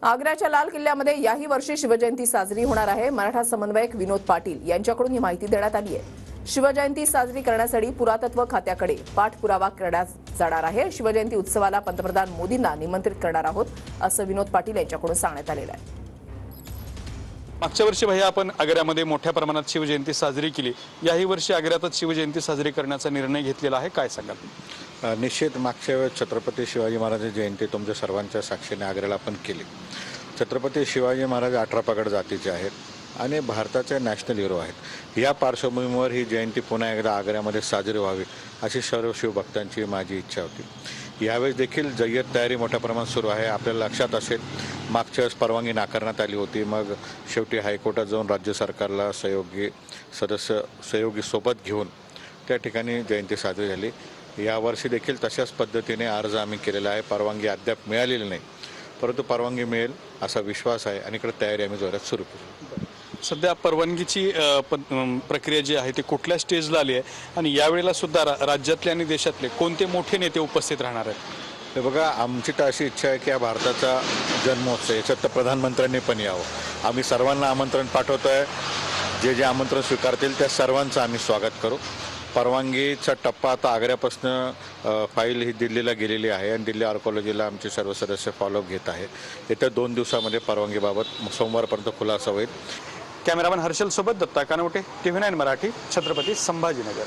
आग्र्याच्या लाल किल्ल्यामध्ये याही वर्षी शिवजयंती साजरी होणार आहे। मराठा समन्वयक विनोद पाटील यांच्याकडून ही माहिती देण्यात आली आहे। शिवजयंती साजरी करण्यासाठी पुरातत्व खात्याकडे पाठपुरावा करण्यात जाणार आहे। शिवजयंती उत्सवाला पंतप्रधान मोदींना निमंत्रित करणार आहोत असं विनोद पाटील यांच्याकडून सांगण्यात आलेलं आहे। मागच्या वर्षी भैया आपण आग्र्यामध्ये मोठ्या प्रमाणात शिवजयंती साजरी केली, याही वर्षी आग्र्यातच शिवजयंती साजरी करण्याचा निर्णय घेतलेला आहे, काय सांगाल? निश्चित मागच्या वेळेस छत्रपती शिवाजी महाराज जयंती तुमच्या सर्वांच्या साक्षीने आग्र्याला आपण केली। छत्रपती शिवाजी महाराज 18 पगड जातीचे आहेत आणि भारताचे नॅशनल हिरो आहेत। या पार्श्वभूमीवर ही जयंती पुन्हा एकदा आग्र्यामध्ये साजरी व्हावी अशी सर्व शिवभक्तांची माझी इच्छा होती। यावेळेस देखील जय्यत तयारी मोठ्या प्रमाणात सुरू आहे। आपल्याला लक्षात असेल, मागच्या वेळेस परवानगी नाकारण्यात आली होती, मग शेवटी हायकोर्टात जाऊन राज्य सरकारला सहयोगी सोबत घेऊन त्या ठिकाणी जयंती साजरी झाली। यावर्षी देखील तशाच पद्धतीने अर्ज आम्ही केलेला आहे। परवानगी अद्याप मिळालेली नाही, परंतु परवानगी मिळेल असा विश्वास आहे आणि इकडे तयारी आम्ही जोरात सुरू केली। सध्या परवानगीची प्रक्रिया जी आहे ती कुठल्या स्टेजला आली आहे आणि यावेळेला सुद्धा राज्यातले आणि देशातले कोणते मोठे नेते उपस्थित राहणार आहेत? हे बघा, आमची तर अशी इच्छा आहे की हा भारताचा जन्मोत्सव, याच्यात तर प्रधानमंत्र्यांनी पण यावं। आम्ही सर्वांना आमंत्रण पाठवतो आहे। जे आमंत्रण स्वीकारतील त्या सर्वांचं आम्ही स्वागत करू। परवानगीचा टप्पा आता आग्र्यापासून फाईल ही दिल्लीला गेलेली आहे आणि दिल्ली आर्कोलॉजीला आमचे सर्व सदस्य फॉलोअप घेत आहेत। येत्या 2 दिवसामध्ये परवानगीबाबत सोमवारपर्यंत खुलासा होईल। कॅमेरामॅन हर्षल सोबत दत्ता कानवटे, TV9 मराठी, छत्रपती संभाजीनगर।